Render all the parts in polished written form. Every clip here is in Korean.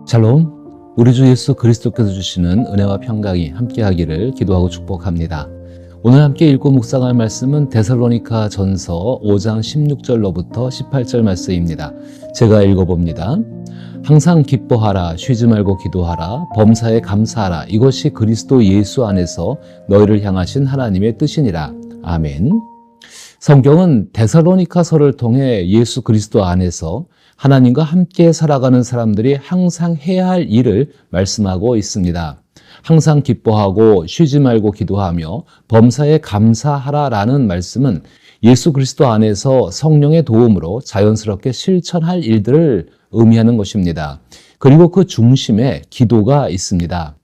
샬롬, 우리 주 예수 그리스도께서 주시는 은혜와 평강이 함께하기를 기도하고 축복합니다. 오늘 함께 읽고 묵상할 말씀은 데살로니가 전서 5장 16절로부터 18절 말씀입니다. 제가 읽어봅니다. 항상 기뻐하라, 쉬지 말고 기도하라, 범사에 감사하라. 이것이 그리스도 예수 안에서 너희를 향하신 하나님의 뜻이니라. 아멘. 성경은 데살로니가서를 통해 예수 그리스도 안에서 하나님과 함께 살아가는 사람들이 항상 해야 할 일을 말씀하고 있습니다. 항상 기뻐하고 쉬지 말고 기도하며 범사에 감사하라라는 말씀은 예수 그리스도 안에서 성령의 도움으로 자연스럽게 실천할 일들을 의미하는 것입니다. 그리고 그 중심에 기도가 있습니다.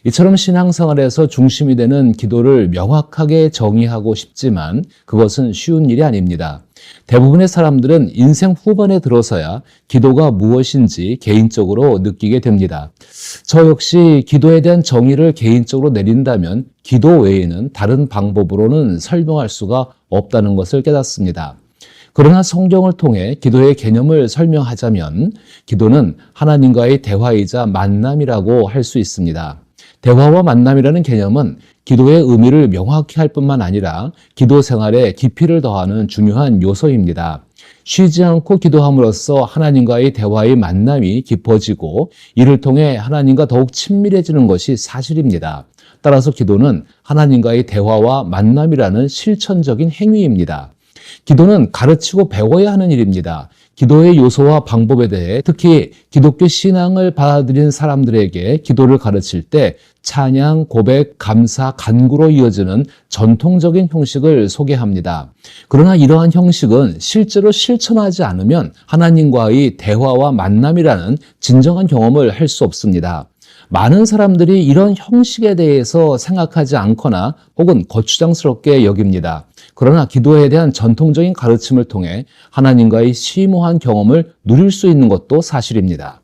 이처럼 신앙생활에서 중심이 되는 기도를 명확하게 정의하고 싶지만 그것은 쉬운 일이 아닙니다. 대부분의 사람들은 인생 후반에 들어서야 기도가 무엇인지 개인적으로 느끼게 됩니다. 저 역시 기도에 대한 정의를 개인적으로 내린다면 기도 외에는 다른 방법으로는 설명할 수가 없다는 것을 깨닫습니다. 그러나 성경을 통해 기도의 개념을 설명하자면 기도는 하나님과의 대화이자 만남이라고 할 수 있습니다. 대화와 만남이라는 개념은 기도의 의미를 명확히 할 뿐만 아니라 기도 생활에 깊이를 더하는 중요한 요소입니다. 쉬지 않고 기도함으로써 하나님과의 대화의 만남이 깊어지고 이를 통해 하나님과 더욱 친밀해지는 것이 사실입니다. 따라서 기도는 하나님과의 대화와 만남이라는 실천적인 행위입니다. 기도는 가르치고 배워야 하는 일입니다. 기도의 요소와 방법에 대해 특히 기독교 신앙을 받아들인 사람들에게 기도를 가르칠 때 찬양, 고백, 감사, 간구로 이어지는 전통적인 형식을 소개합니다. 그러나 이러한 형식은 실제로 실천하지 않으면 하나님과의 대화와 만남이라는 진정한 경험을 할 수 없습니다. 많은 사람들이 이런 형식에 대해서 생각하지 않거나 혹은 거추장스럽게 여깁니다. 그러나 기도에 대한 전통적인 가르침을 통해 하나님과의 심오한 경험을 누릴 수 있는 것도 사실입니다.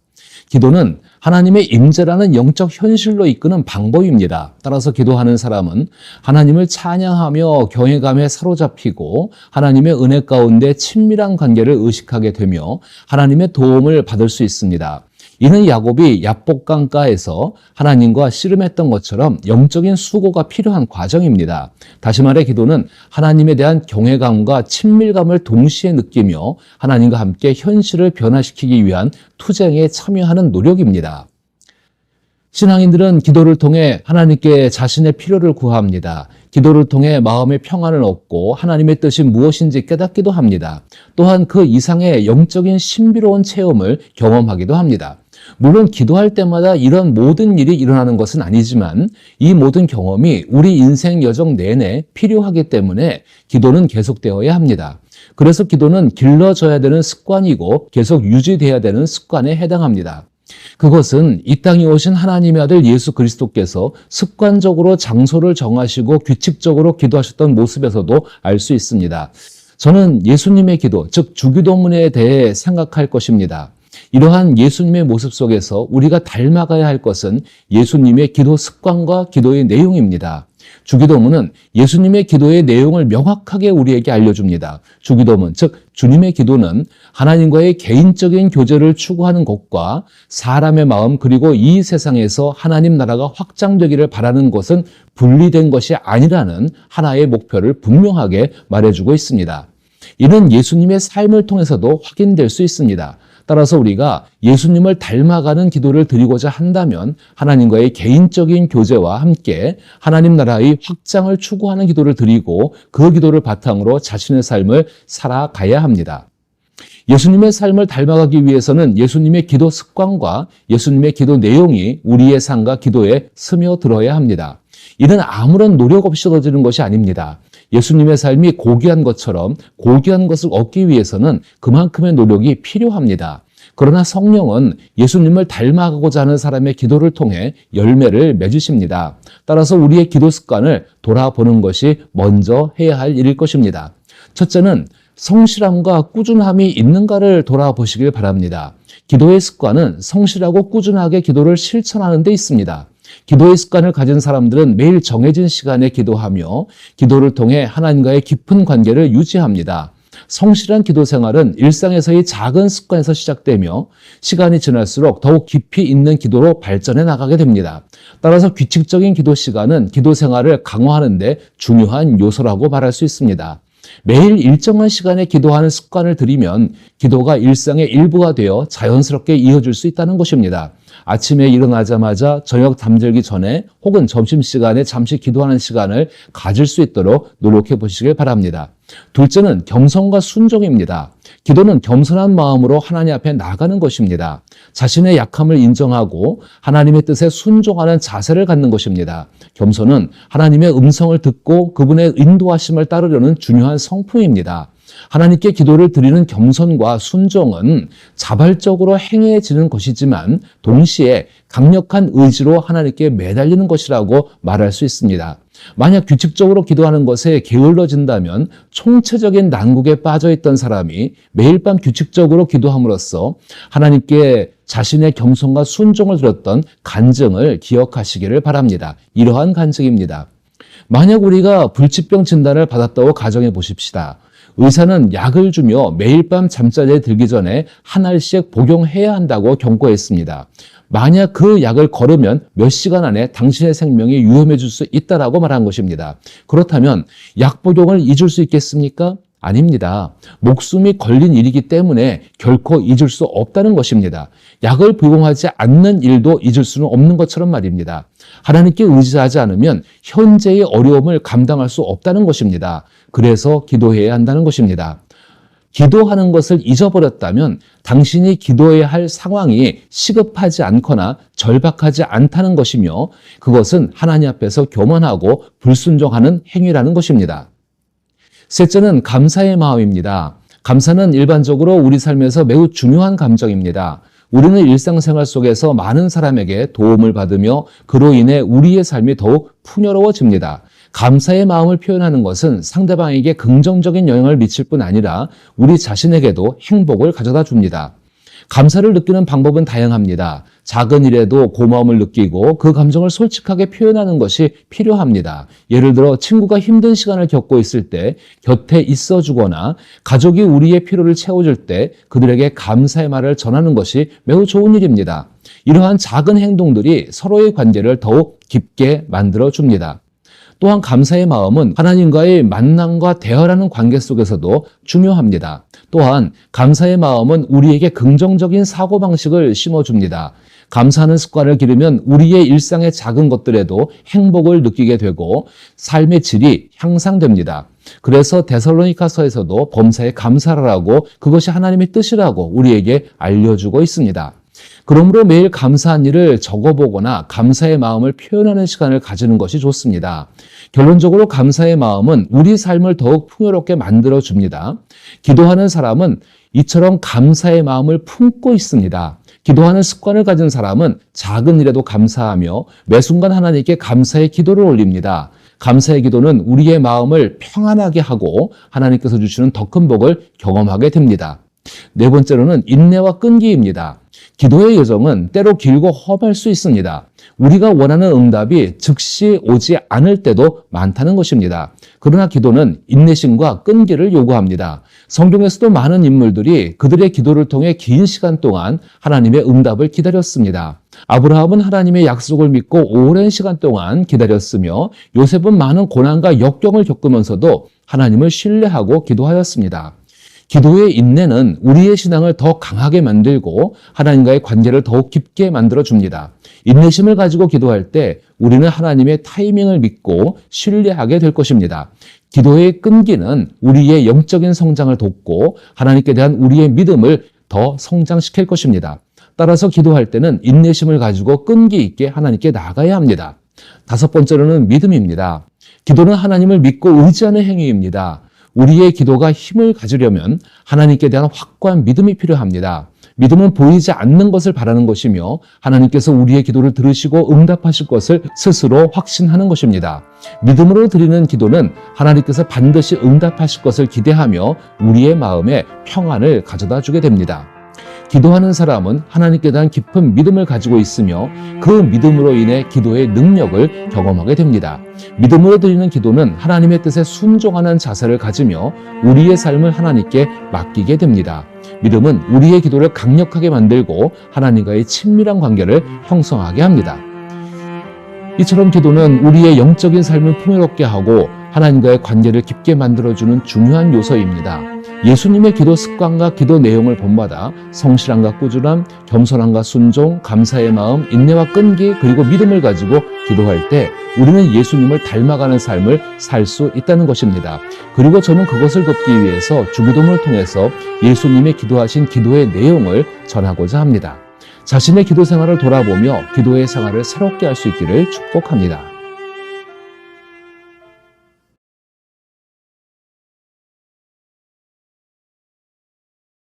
기도는 하나님의 임재라는 영적 현실로 이끄는 방법입니다. 따라서 기도하는 사람은 하나님을 찬양하며 경외감에 사로잡히고 하나님의 은혜 가운데 친밀한 관계를 의식하게 되며 하나님의 도움을 받을 수 있습니다. 이는 야곱이 야복강가에서 하나님과 씨름했던 것처럼 영적인 수고가 필요한 과정입니다. 다시 말해 기도는 하나님에 대한 경외감과 친밀감을 동시에 느끼며 하나님과 함께 현실을 변화시키기 위한 투쟁에 참여하는 노력입니다. 신앙인들은 기도를 통해 하나님께 자신의 필요를 구합니다. 기도를 통해 마음의 평안을 얻고 하나님의 뜻이 무엇인지 깨닫기도 합니다. 또한 그 이상의 영적인 신비로운 체험을 경험하기도 합니다. 물론 기도할 때마다 이런 모든 일이 일어나는 것은 아니지만 이 모든 경험이 우리 인생 여정 내내 필요하기 때문에 기도는 계속되어야 합니다. 그래서 기도는 길러져야 되는 습관이고 계속 유지돼야 되는 습관에 해당합니다. 그것은 이 땅에 오신 하나님의 아들 예수 그리스도께서 습관적으로 장소를 정하시고 규칙적으로 기도하셨던 모습에서도 알 수 있습니다. 저는 예수님의 기도, 즉 주기도문에 대해 생각할 것입니다. 이러한 예수님의 모습 속에서 우리가 닮아가야 할 것은 예수님의 기도 습관과 기도의 내용입니다. 주기도문은 예수님의 기도의 내용을 명확하게 우리에게 알려줍니다. 주기도문, 즉 주님의 기도는 하나님과의 개인적인 교제를 추구하는 것과 사람의 마음 그리고 이 세상에서 하나님 나라가 확장되기를 바라는 것은 분리된 것이 아니라는 하나의 목표를 분명하게 말해주고 있습니다. 이는 예수님의 삶을 통해서도 확인될 수 있습니다. 따라서 우리가 예수님을 닮아가는 기도를 드리고자 한다면 하나님과의 개인적인 교제와 함께 하나님 나라의 확장을 추구하는 기도를 드리고 그 기도를 바탕으로 자신의 삶을 살아가야 합니다. 예수님의 삶을 닮아가기 위해서는 예수님의 기도 습관과 예수님의 기도 내용이 우리의 삶과 기도에 스며들어야 합니다. 이는 아무런 노력 없이 얻어지는 것이 아닙니다. 예수님의 삶이 고귀한 것처럼 고귀한 것을 얻기 위해서는 그만큼의 노력이 필요합니다. 그러나 성령은 예수님을 닮아가고자 하는 사람의 기도를 통해 열매를 맺으십니다. 따라서 우리의 기도 습관을 돌아보는 것이 먼저 해야 할 일일 것입니다. 첫째는 성실함과 꾸준함이 있는가를 돌아보시길 바랍니다. 기도의 습관은 성실하고 꾸준하게 기도를 실천하는 데 있습니다. 기도의 습관을 가진 사람들은 매일 정해진 시간에 기도하며 기도를 통해 하나님과의 깊은 관계를 유지합니다. 성실한 기도 생활은 일상에서의 작은 습관에서 시작되며 시간이 지날수록 더욱 깊이 있는 기도로 발전해 나가게 됩니다. 따라서 규칙적인 기도 시간은 기도 생활을 강화하는 데 중요한 요소라고 말할 수 있습니다. 매일 일정한 시간에 기도하는 습관을 들이면 기도가 일상의 일부가 되어 자연스럽게 이어질 수 있다는 것입니다. 아침에 일어나자마자 저녁 잠들기 전에 혹은 점심시간에 잠시 기도하는 시간을 가질 수 있도록 노력해 보시길 바랍니다. 둘째는 겸손과 순종입니다. 기도는 겸손한 마음으로 하나님 앞에 나가는 것입니다. 자신의 약함을 인정하고 하나님의 뜻에 순종하는 자세를 갖는 것입니다. 겸손은 하나님의 음성을 듣고 그분의 인도하심을 따르려는 중요한 성품입니다. 하나님께 기도를 드리는 겸손과 순종은 자발적으로 행해지는 것이지만 동시에 강력한 의지로 하나님께 매달리는 것이라고 말할 수 있습니다. 만약 규칙적으로 기도하는 것에 게을러진다면 총체적인 난국에 빠져있던 사람이 매일 밤 규칙적으로 기도함으로써 하나님께 자신의 겸손과 순종을 드렸던 간증을 기억하시기를 바랍니다. 이러한 간증입니다. 만약 우리가 불치병 진단을 받았다고 가정해 보십시다. 의사는 약을 주며 매일 밤 잠자리에 들기 전에 한 알씩 복용해야 한다고 경고했습니다. 만약 그 약을 거르면 몇 시간 안에 당신의 생명이 위험해질 수 있다라고 말한 것입니다. 그렇다면 약 복용을 잊을 수 있겠습니까? 아닙니다. 목숨이 걸린 일이기 때문에 결코 잊을 수 없다는 것입니다. 약을 복용하지 않는 일도 잊을 수는 없는 것처럼 말입니다. 하나님께 의지하지 않으면 현재의 어려움을 감당할 수 없다는 것입니다. 그래서 기도해야 한다는 것입니다. 기도하는 것을 잊어버렸다면 당신이 기도해야 할 상황이 시급하지 않거나 절박하지 않다는 것이며 그것은 하나님 앞에서 교만하고 불순종하는 행위라는 것입니다. 셋째는 감사의 마음입니다. 감사는 일반적으로 우리 삶에서 매우 중요한 감정입니다. 우리는 일상생활 속에서 많은 사람에게 도움을 받으며 그로 인해 우리의 삶이 더욱 풍요로워집니다. 감사의 마음을 표현하는 것은 상대방에게 긍정적인 영향을 미칠 뿐 아니라 우리 자신에게도 행복을 가져다 줍니다. 감사를 느끼는 방법은 다양합니다. 작은 일에도 고마움을 느끼고 그 감정을 솔직하게 표현하는 것이 필요합니다. 예를 들어 친구가 힘든 시간을 겪고 있을 때 곁에 있어주거나 가족이 우리의 필요를 채워줄 때 그들에게 감사의 말을 전하는 것이 매우 좋은 일입니다. 이러한 작은 행동들이 서로의 관계를 더욱 깊게 만들어줍니다. 또한 감사의 마음은 하나님과의 만남과 대화라는 관계 속에서도 중요합니다. 또한 감사의 마음은 우리에게 긍정적인 사고방식을 심어줍니다. 감사하는 습관을 기르면 우리의 일상의 작은 것들에도 행복을 느끼게 되고 삶의 질이 향상됩니다. 그래서 데살로니가서에서도 범사에 감사하라고 그것이 하나님의 뜻이라고 우리에게 알려주고 있습니다. 그러므로 매일 감사한 일을 적어보거나 감사의 마음을 표현하는 시간을 가지는 것이 좋습니다. 결론적으로 감사의 마음은 우리 삶을 더욱 풍요롭게 만들어줍니다. 기도하는 사람은 이처럼 감사의 마음을 품고 있습니다. 기도하는 습관을 가진 사람은 작은 일에도 감사하며 매 순간 하나님께 감사의 기도를 올립니다. 감사의 기도는 우리의 마음을 평안하게 하고 하나님께서 주시는 더 큰 복을 경험하게 됩니다. 네 번째로는 인내와 끈기입니다. 기도의 여정은 때로 길고 험할 수 있습니다. 우리가 원하는 응답이 즉시 오지 않을 때도 많다는 것입니다. 그러나 기도는 인내심과 끈기를 요구합니다. 성경에서도 많은 인물들이 그들의 기도를 통해 긴 시간 동안 하나님의 응답을 기다렸습니다. 아브라함은 하나님의 약속을 믿고 오랜 시간 동안 기다렸으며 요셉은 많은 고난과 역경을 겪으면서도 하나님을 신뢰하고 기도하였습니다. 기도의 인내는 우리의 신앙을 더 강하게 만들고 하나님과의 관계를 더욱 깊게 만들어줍니다. 인내심을 가지고 기도할 때 우리는 하나님의 타이밍을 믿고 신뢰하게 될 것입니다. 기도의 끈기는 우리의 영적인 성장을 돕고 하나님께 대한 우리의 믿음을 더 성장시킬 것입니다. 따라서 기도할 때는 인내심을 가지고 끈기 있게 하나님께 나아가야 합니다. 다섯 번째로는 믿음입니다. 기도는 하나님을 믿고 의지하는 행위입니다. 우리의 기도가 힘을 가지려면 하나님께 대한 확고한 믿음이 필요합니다. 믿음은 보이지 않는 것을 바라는 것이며 하나님께서 우리의 기도를 들으시고 응답하실 것을 스스로 확신하는 것입니다. 믿음으로 드리는 기도는 하나님께서 반드시 응답하실 것을 기대하며 우리의 마음에 평안을 가져다 주게 됩니다. 기도하는 사람은 하나님께 대한 깊은 믿음을 가지고 있으며 그 믿음으로 인해 기도의 능력을 경험하게 됩니다. 믿음으로 드리는 기도는 하나님의 뜻에 순종하는 자세를 가지며 우리의 삶을 하나님께 맡기게 됩니다. 믿음은 우리의 기도를 강력하게 만들고 하나님과의 친밀한 관계를 형성하게 합니다. 이처럼 기도는 우리의 영적인 삶을 풍요롭게 하고 하나님과의 관계를 깊게 만들어주는 중요한 요소입니다. 예수님의 기도 습관과 기도 내용을 본받아 성실함과 꾸준함, 겸손함과 순종, 감사의 마음, 인내와 끈기, 그리고 믿음을 가지고 기도할 때 우리는 예수님을 닮아가는 삶을 살 수 있다는 것입니다. 그리고 저는 그것을 돕기 위해서 주기도문을 통해서 예수님의 기도하신 기도의 내용을 전하고자 합니다. 자신의 기도 생활을 돌아보며 기도의 생활을 새롭게 할 수 있기를 축복합니다.